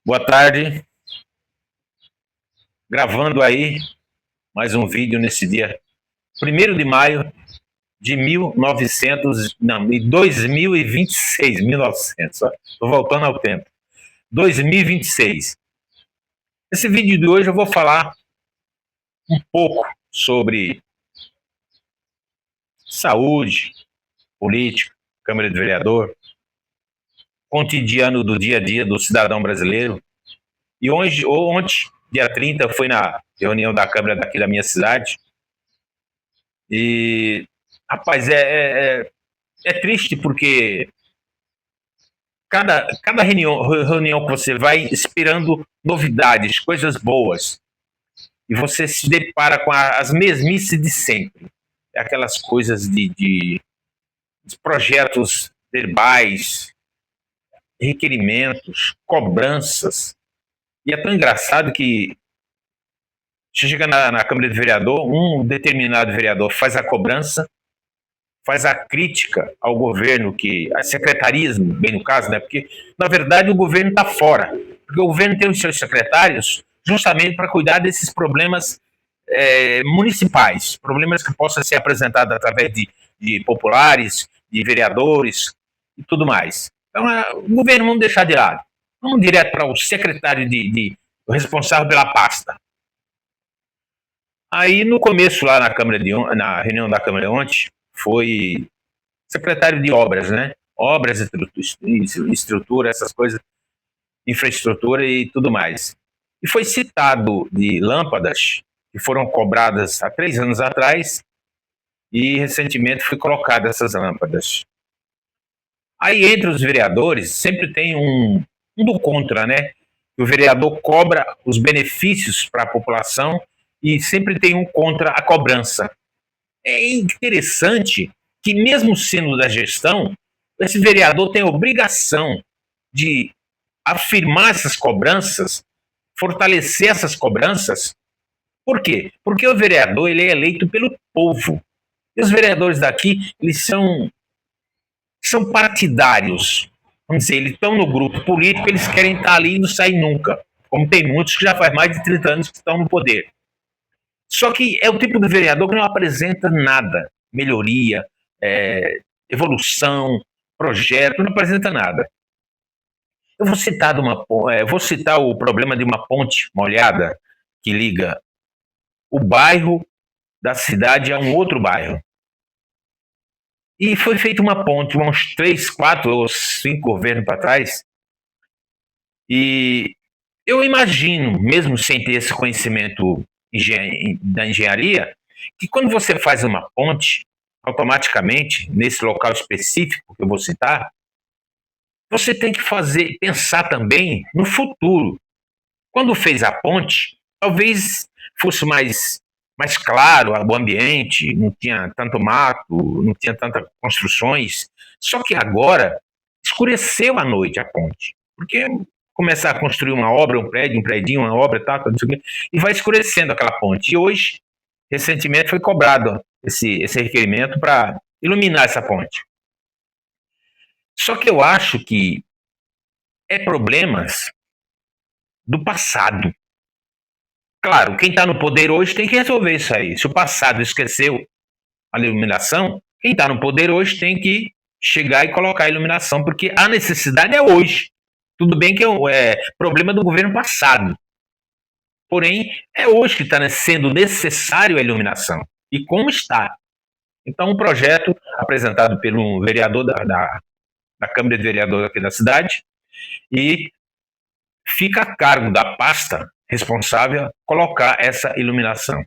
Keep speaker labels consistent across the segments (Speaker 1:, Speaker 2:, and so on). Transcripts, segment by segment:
Speaker 1: Boa tarde, gravando aí mais um vídeo nesse dia 1º de maio de 1900, não, de 2026, 1900, estou voltando ao tempo, 2026. Nesse vídeo de hoje eu vou falar um pouco sobre saúde, política, Câmara de Vereador, cotidiano do dia a dia do cidadão brasileiro. E ontem, dia 30, eu fui na reunião da Câmara daqui da minha cidade. E, rapaz, é triste porque cada reunião que você vai esperando novidades, coisas boas, e você se depara com as mesmices de sempre. É aquelas coisas de projetos verbais, requerimentos, cobranças. E é tão engraçado que você chega na Câmara de Vereador, um determinado vereador faz a cobrança, faz a crítica ao governo, a secretarismo, bem no caso, né? Porque, na verdade, o governo está fora. Porque o governo tem os seus secretários justamente para cuidar desses problemas municipais, problemas que possam ser apresentados através de populares, de vereadores e tudo mais. Então, o governo vamos deixar de lado. Vamos direto para o secretário o responsável pela pasta. Aí, no começo, lá na reunião da Câmara ontem, foi secretário de obras, né? Obras, estrutura, essas coisas, infraestrutura e tudo mais. E foi citado de lâmpadas que foram cobradas há 3 anos atrás e recentemente foi colocada essas lâmpadas. Aí, entre os vereadores, sempre tem um do contra, né? O vereador cobra os benefícios para a população e sempre tem um contra a cobrança. É interessante que, mesmo sendo da gestão, esse vereador tem a obrigação de afirmar essas cobranças, fortalecer essas cobranças. Por quê? Porque o vereador ele é eleito pelo povo. E os vereadores daqui, eles são partidários. Vamos dizer, eles estão no grupo político, eles querem estar ali e não sair nunca. Como tem muitos que já faz mais de 30 anos que estão no poder. Só que é o tipo de vereador que não apresenta nada, melhoria, evolução, projeto, não apresenta nada. Eu vou citar o problema de uma ponte molhada que liga o bairro da cidade a um outro bairro. E foi feita uma ponte, uns 3, 4 ou 5 governos para trás. E eu imagino, mesmo sem ter esse conhecimento da engenharia, que quando você faz uma ponte, automaticamente, nesse local específico que eu vou citar, você tem que pensar também no futuro. Quando fez a ponte, talvez fosse mais claro o ambiente, não tinha tanto mato, não tinha tantas construções. Só que agora escureceu à noite a ponte, porque começar a construir uma obra, um prédio, uma obra, e vai escurecendo aquela ponte. E hoje, recentemente, foi cobrado esse requerimento para iluminar essa ponte. Só que eu acho que é problemas do passado. Claro, quem está no poder hoje tem que resolver isso aí. Se o passado esqueceu a iluminação, quem está no poder hoje tem que chegar e colocar a iluminação, porque a necessidade é hoje. Tudo bem que é problema do governo passado. Porém, é hoje que está sendo necessário a iluminação. E como está? Então, um projeto apresentado pelo vereador da Câmara de Vereadores aqui da cidade, e fica a cargo da pasta responsável colocar essa iluminação.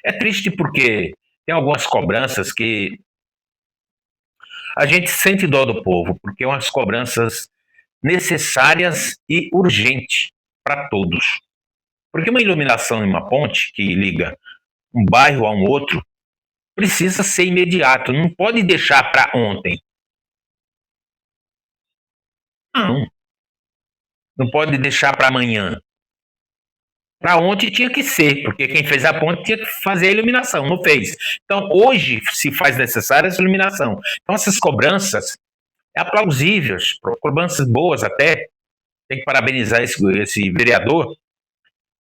Speaker 1: É triste porque tem algumas cobranças que a gente sente dó do povo, porque são umas cobranças necessárias e urgentes para todos. Porque uma iluminação em uma ponte que liga um bairro a um outro precisa ser imediato, não pode deixar para ontem. Não pode deixar para amanhã. Para ontem tinha que ser, porque quem fez a ponte tinha que fazer a iluminação, não fez. Então, hoje se faz necessária essa iluminação. Então, essas cobranças é aplausíveis, cobranças boas até, Tem que parabenizar esse vereador,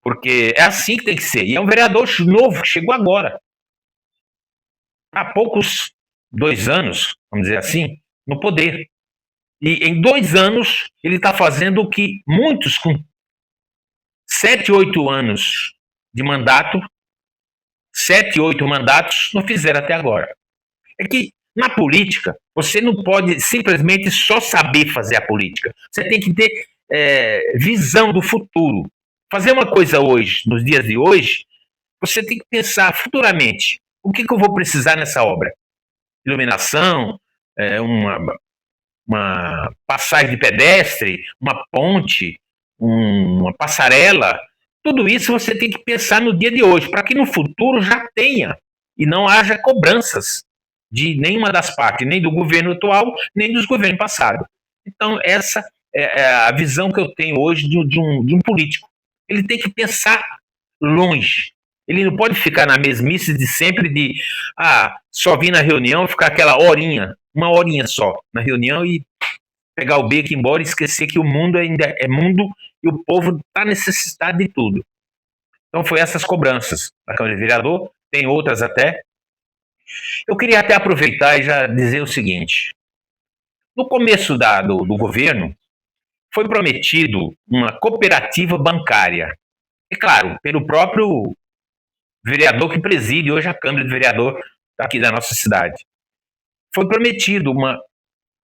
Speaker 1: porque é assim que tem que ser. E é um vereador novo, que chegou agora. Há poucos 2 anos, vamos dizer assim, no poder. E em 2 anos ele está fazendo o que muitos com 7, 8 anos de mandato, 7, 8 mandatos, não fizeram até agora. É que na política, você não pode simplesmente só saber fazer a política. Você tem que ter visão do futuro. Fazer uma coisa hoje, nos dias de hoje, você tem que pensar futuramente. O que eu vou precisar nessa obra? Iluminação, uma passagem de pedestre, uma ponte, uma passarela. Tudo isso você tem que pensar no dia de hoje, para que no futuro já tenha e não haja cobranças de nenhuma das partes, nem do governo atual, nem dos governos passados. Então, essa é a visão que eu tenho hoje de um político. Ele tem que pensar longe. Ele não pode ficar na mesmice de sempre de só vir na reunião, ficar aquela horinha, uma horinha só na reunião e pegar o beco e ir embora e esquecer que o mundo ainda é mundo e o povo está necessitado de tudo. Então foi essas cobranças da Câmara de Vereador, tem outras até. Eu queria até aproveitar e já dizer o seguinte. No começo do governo, foi prometido uma cooperativa bancária. E claro, pelo próprio vereador que preside hoje a Câmara de Vereador aqui da nossa cidade. Foi prometido uma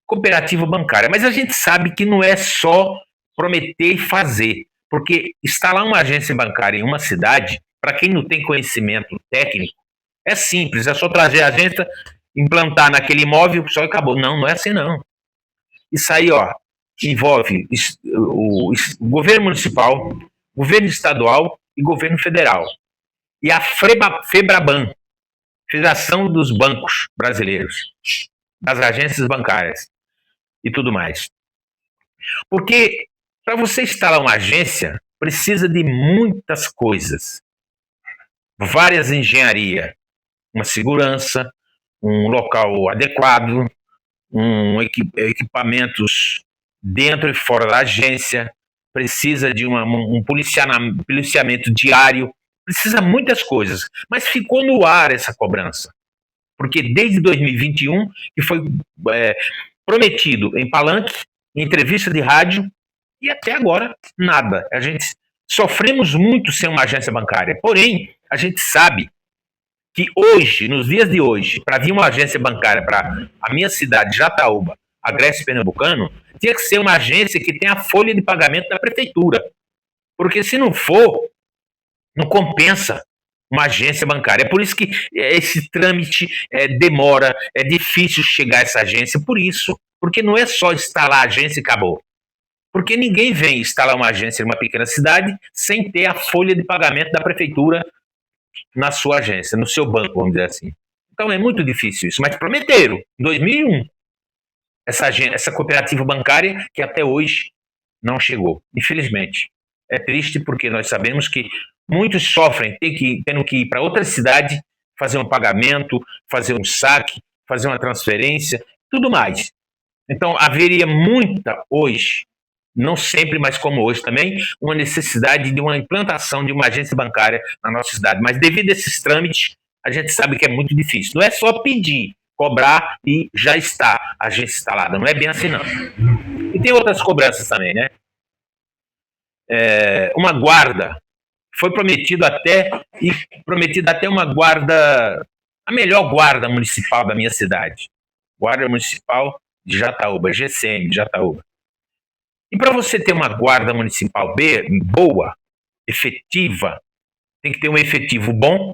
Speaker 1: cooperativa bancária, mas a gente sabe que não é só prometer e fazer, porque instalar uma agência bancária em uma cidade, para quem não tem conhecimento técnico, é simples, é só trazer a agência, implantar naquele imóvel, só acabou. Não, não é assim não. Isso aí, envolve o governo municipal, governo estadual e governo federal. E a FEBRABAN, Federação dos Bancos Brasileiros, das agências bancárias e tudo mais. Porque para você instalar uma agência, precisa de muitas coisas. Várias engenharias, uma segurança, um local adequado, equipamentos dentro e fora da agência, precisa de um policiamento diário, precisa muitas coisas, mas ficou no ar essa cobrança, porque desde 2021 que foi prometido em palanque, em entrevista de rádio, e até agora nada. A gente sofremos muito sem uma agência bancária, porém a gente sabe que hoje, nos dias de hoje, para vir uma agência bancária para a minha cidade, Jataúba, Agreste Pernambucano, tinha que ser uma agência que tenha a folha de pagamento da prefeitura. Porque se não for, não compensa uma agência bancária. É por isso que esse trâmite demora, é difícil chegar a essa agência, por isso. Porque não é só instalar a agência e acabou. Porque ninguém vem instalar uma agência em uma pequena cidade sem ter a folha de pagamento da prefeitura na sua agência, no seu banco, vamos dizer assim. Então é muito difícil isso, mas prometeram, em 2001, essa cooperativa bancária que até hoje não chegou, infelizmente. É triste porque nós sabemos que muitos sofrem tendo que ir para outra cidade, fazer um pagamento, fazer um saque, fazer uma transferência, tudo mais. Então haveria muita hoje, não sempre, mas como hoje também, uma necessidade de uma implantação de uma agência bancária na nossa cidade. Mas devido a esses trâmites, a gente sabe que é muito difícil. Não é só pedir, cobrar e já está a agência instalada. Não é bem assim, não. E tem outras cobranças também, né? Uma guarda. Foi prometido até uma guarda, a melhor guarda municipal da minha cidade. Guarda Municipal de Jataúba, GCM de Jataúba. E para você ter uma guarda municipal boa, efetiva, tem que ter um efetivo bom,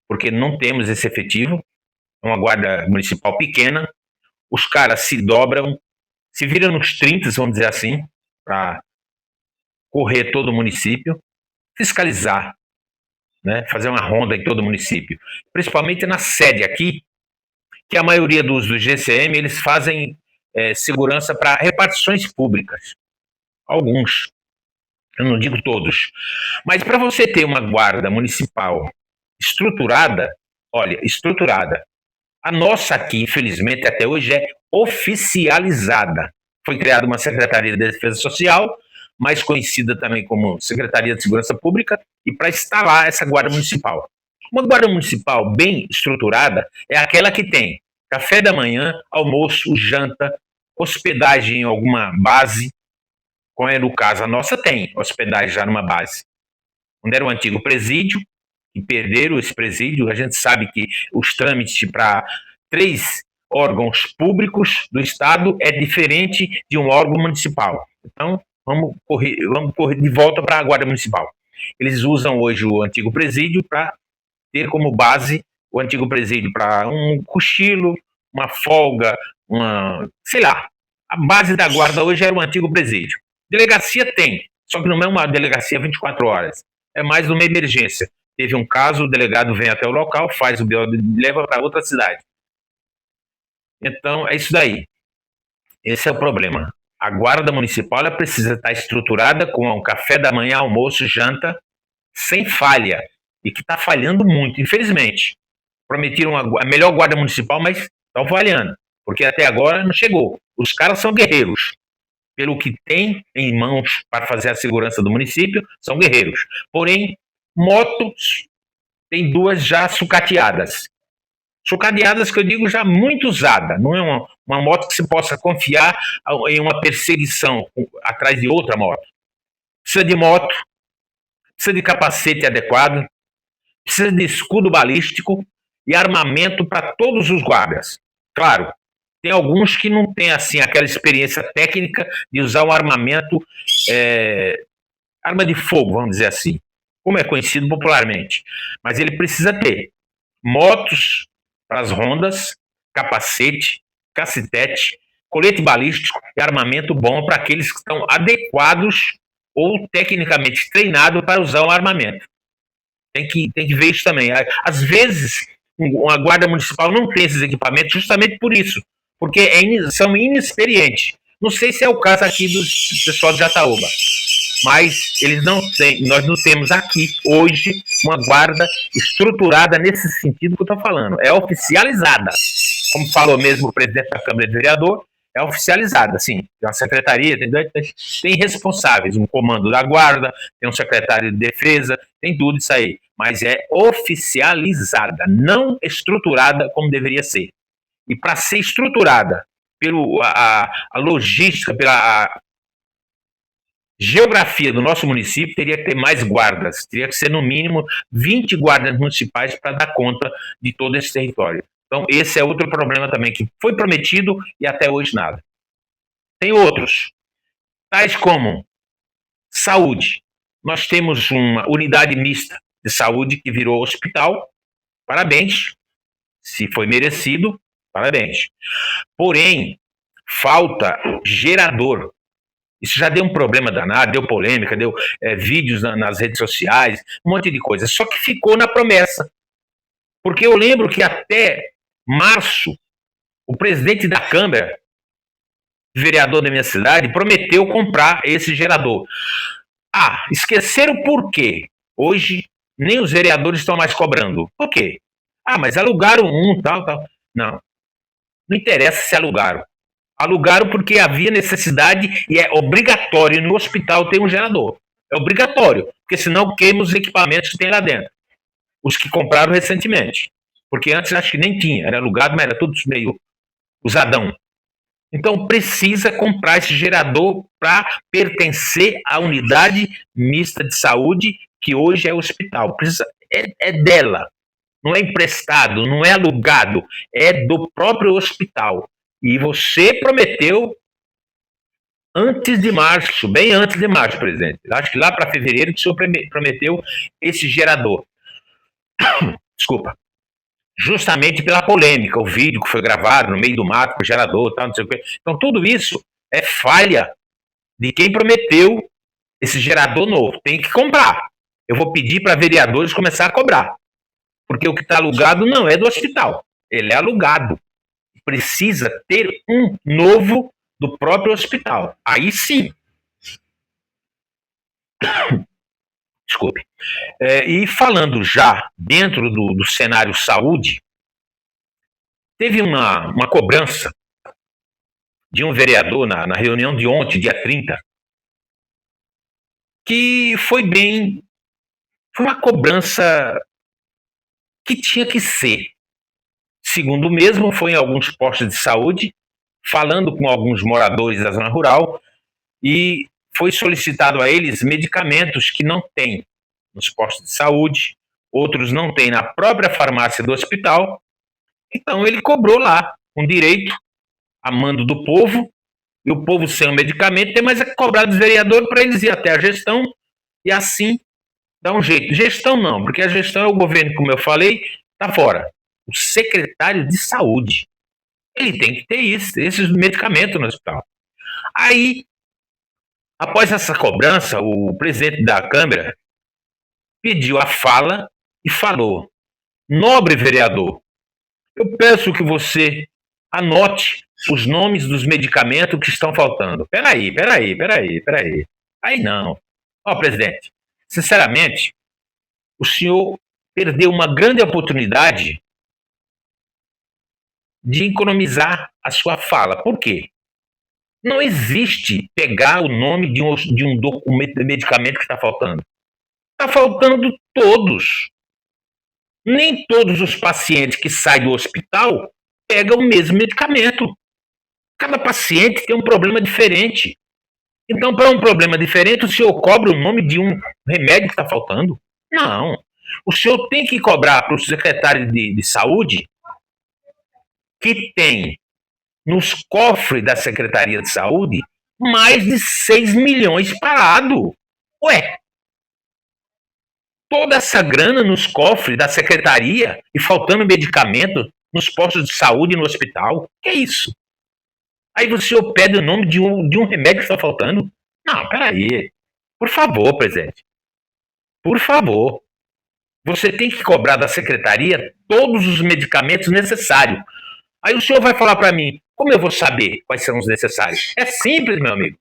Speaker 1: porque não temos esse efetivo. É uma guarda municipal pequena. Os caras se dobram, se viram nos 30, vamos dizer assim, para correr todo o município, fiscalizar, né, fazer uma ronda em todo o município. Principalmente na sede aqui, que a maioria dos GCM, eles fazem segurança para repartições públicas. Alguns, eu não digo todos, mas para você ter uma guarda municipal estruturada, a nossa aqui, infelizmente, até hoje é oficializada. Foi criada uma Secretaria de Defesa Social, mais conhecida também como Secretaria de Segurança Pública, e para instalar essa guarda municipal. Uma guarda municipal bem estruturada é aquela que tem café da manhã, almoço, janta, hospedagem em alguma base, como é no caso a nossa tem hospedagem já numa base, onde era o antigo presídio, e perderam esse presídio. A gente sabe que os trâmites para 3 órgãos públicos do Estado é diferente de um órgão municipal. Então, vamos correr de volta para a Guarda Municipal. Eles usam hoje o antigo presídio para ter como base o antigo presídio para um cochilo, uma folga, sei lá. A base da guarda hoje era o antigo presídio. Delegacia tem, só que não é uma delegacia 24 horas. É mais uma emergência. Teve um caso, o delegado vem até o local, faz o BO e leva para outra cidade. Então, é isso daí. Esse é o problema. A guarda municipal ela precisa estar estruturada com um café da manhã, almoço, janta, sem falha. E que está falhando muito, infelizmente. Prometeram a melhor guarda municipal, mas estão falhando. Porque até agora não chegou. Os caras são guerreiros. Pelo que tem em mãos para fazer a segurança do município, são guerreiros. Porém, motos tem 2 já sucateadas. Sucateadas que eu digo já muito usada. Não é uma moto que se possa confiar em uma perseguição atrás de outra moto. Precisa de moto, precisa de capacete adequado, precisa de escudo balístico e armamento para todos os guardas. Claro, tem alguns que não têm assim aquela experiência técnica de usar um armamento, arma de fogo, vamos dizer assim, como é conhecido popularmente. Mas ele precisa ter motos para as rondas, capacete, cacetete, colete balístico e armamento bom para aqueles que estão adequados ou tecnicamente treinados para usar o armamento. Tem que ver isso também. Às vezes, a guarda municipal não tem esses equipamentos justamente por isso, porque são inexperientes. Não sei se é o caso aqui do pessoal de Jataúba, mas eles não têm, nós não temos aqui hoje uma guarda estruturada nesse sentido que eu estou falando. É oficializada, como falou mesmo o presidente da Câmara de Vereador, é oficializada, sim. Tem uma secretaria, tem responsáveis, um comando da guarda, tem um secretário de defesa, tem tudo isso aí. Mas é oficializada, não estruturada como deveria ser. E para ser estruturada pela logística, pela geografia do nosso município, teria que ter mais guardas, teria que ser no mínimo 20 guardas municipais para dar conta de todo esse território. Então, esse é outro problema também, que foi prometido e até hoje nada. Tem outros, tais como saúde. Nós temos uma unidade mista de saúde que virou hospital, parabéns, se foi merecido, parabéns. Porém, falta gerador. Isso já deu um problema danado, deu polêmica, deu vídeos nas redes sociais, um monte de coisa. Só que ficou na promessa. Porque eu lembro que até março, o presidente da Câmara, vereador da minha cidade, prometeu comprar esse gerador. Esqueceram por quê? Hoje, nem os vereadores estão mais cobrando. Por quê? Mas alugaram tal. Não interessa se alugaram. Alugaram porque havia necessidade e é obrigatório no hospital ter um gerador. É obrigatório, porque senão queima os equipamentos que tem lá dentro. Os que compraram recentemente. Porque antes acho que nem tinha, era alugado, mas era tudo meio usadão. Então precisa comprar esse gerador para pertencer à unidade mista de saúde, que hoje é o hospital. É dela. Não é emprestado, não é alugado, é do próprio hospital. E você prometeu antes de março, bem antes de março, presidente. Acho que lá para fevereiro que o senhor prometeu esse gerador. Desculpa. Justamente pela polêmica, o vídeo que foi gravado no meio do mato com o gerador, tal, não sei o quê. Então tudo isso é falha de quem prometeu esse gerador novo. Tem que comprar. Eu vou pedir para vereadores começar a cobrar. Porque o que está alugado não é do hospital. Ele é alugado. Precisa ter um novo do próprio hospital. Aí sim. Desculpe. E falando já dentro do cenário saúde, teve uma cobrança de um vereador na reunião de ontem, dia 30, que foi uma cobrança que tinha que ser. Segundo o mesmo, foi em alguns postos de saúde, falando com alguns moradores da zona rural, e foi solicitado a eles medicamentos que não tem nos postos de saúde, outros não tem na própria farmácia do hospital. Então ele cobrou lá, com direito, a mando do povo, e o povo sem o medicamento tem mais que cobrar dos vereadores para eles ir até a gestão e assim dar um jeito. Gestão não, porque a gestão é o governo, como eu falei, está fora. O secretário de saúde, ele tem que ter esses medicamentos no hospital. Aí, após essa cobrança, o presidente da Câmara pediu a fala e falou: nobre vereador, eu peço que você anote os nomes dos medicamentos que estão faltando. Peraí. Aí não. Ó, presidente, sinceramente, o senhor perdeu uma grande oportunidade de economizar a sua fala. Por quê? Não existe pegar o nome de um documento de medicamento que está faltando. Está faltando todos. Nem todos os pacientes que saem do hospital pegam o mesmo medicamento. Cada paciente tem um problema diferente. Então, para um problema diferente, o senhor cobra o nome de um remédio que está faltando? Não. O senhor tem que cobrar para o secretário de saúde, que tem nos cofres da Secretaria de Saúde mais de 6 milhões parado. Ué, toda essa grana nos cofres da secretaria e faltando medicamento nos postos de saúde e no hospital? Que é isso? Aí o senhor pede o nome de um remédio que está faltando? Não, peraí. Por favor, presidente. Por favor. Você tem que cobrar da secretaria todos os medicamentos necessários. Aí o senhor vai falar para mim, como eu vou saber quais são os necessários? É simples, meu amigo.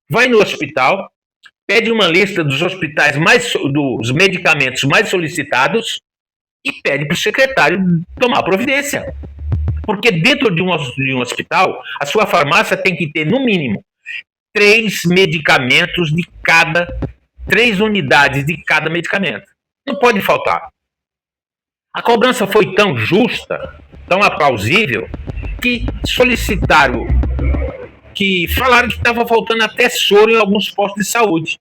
Speaker 1: Vai no hospital, pede uma lista dos hospitais dos medicamentos mais solicitados e pede para o secretário tomar providência. Porque dentro de um hospital, a sua farmácia tem que ter, no mínimo, 3 medicamentos de cada, 3 unidades de cada medicamento. Não pode faltar. A cobrança foi tão justa, tão aplausível, que solicitaram, que falaram que estava faltando até soro em alguns postos de saúde.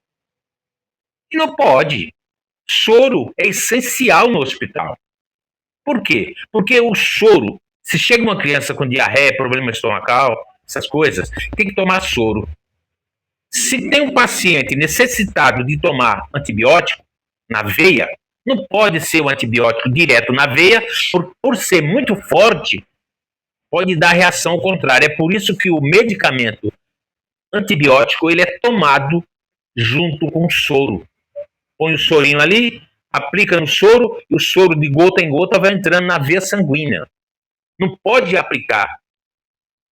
Speaker 1: E não pode. Soro é essencial no hospital. Por quê? Porque o soro, se chega uma criança com diarreia, problema estomacal, essas coisas, tem que tomar soro. Se tem um paciente necessitado de tomar antibiótico na veia, não pode ser o antibiótico direto na veia, por ser muito forte, pode dar reação contrária. É por isso que o medicamento antibiótico ele é tomado junto com o soro. Põe o sorinho ali, aplica no soro, e o soro de gota em gota vai entrando na veia sanguínea. Não pode aplicar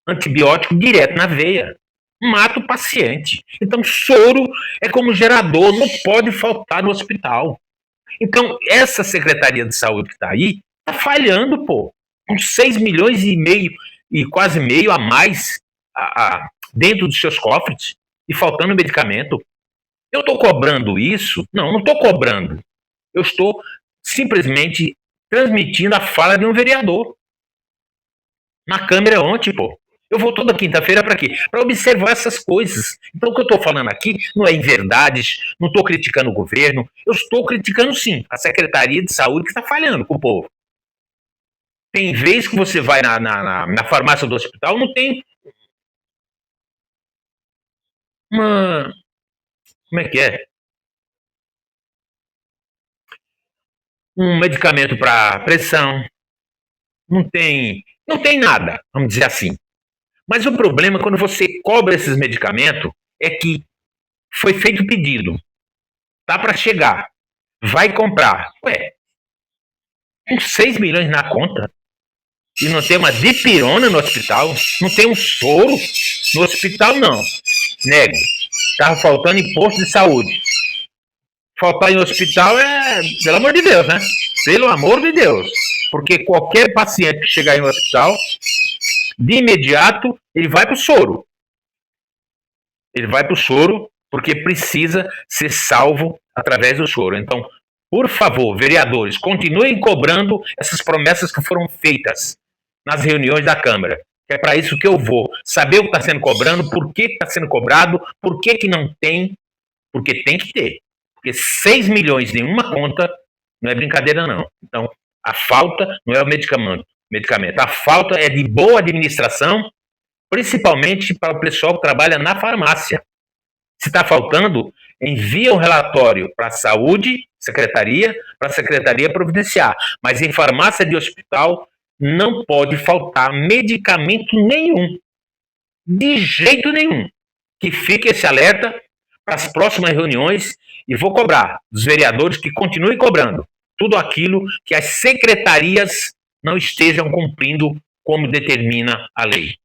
Speaker 1: antibiótico direto na veia. Mata o paciente. Então, soro é como gerador, não pode faltar no hospital. Então, essa Secretaria de Saúde que está aí, está falhando, pô. Com 6 milhões e meio, e quase meio a mais dentro dos seus cofres, e faltando medicamento. Eu estou cobrando isso? Não estou cobrando. Eu estou simplesmente transmitindo a fala de um vereador. Na Câmara ontem, pô. Eu vou toda quinta-feira para quê? Para observar essas coisas. Então, o que eu estou falando aqui não é em verdades, não estou criticando o governo, eu estou criticando, sim, a Secretaria de Saúde que está falhando com o povo. Tem vez que você vai na farmácia do hospital, não tem uma... Como é que é? Um medicamento para pressão. Não tem nada, vamos dizer assim. Mas o problema, quando você cobra esses medicamentos, é que foi feito o pedido. Tá para chegar. Vai comprar. Ué, com 6 milhões na conta. E não tem uma dipirona no hospital. Não tem um soro no hospital, não. Nego. Tava faltando em posto de saúde. Faltar em hospital é, pelo amor de Deus, né? Pelo amor de Deus. Porque qualquer paciente que chegar em um hospital, de imediato, ele vai pro soro. Ele vai pro soro porque precisa ser salvo através do choro. Então, por favor, vereadores, continuem cobrando essas promessas que foram feitas nas reuniões da Câmara. É para isso que eu vou saber o que está sendo cobrado, por que está sendo cobrado, por que não tem, porque tem que ter. Porque 6 milhões em uma conta não é brincadeira, não. Então, a falta não é o medicamento. A falta é de boa administração, principalmente para o pessoal que trabalha na farmácia. Se está faltando, envia um relatório para a saúde, secretaria, para a secretaria providenciar. Mas em farmácia de hospital não pode faltar medicamento nenhum. De jeito nenhum. Que fique esse alerta para as próximas reuniões e vou cobrar dos vereadores que continuem cobrando tudo aquilo que as secretarias não estejam cumprindo como determina a lei.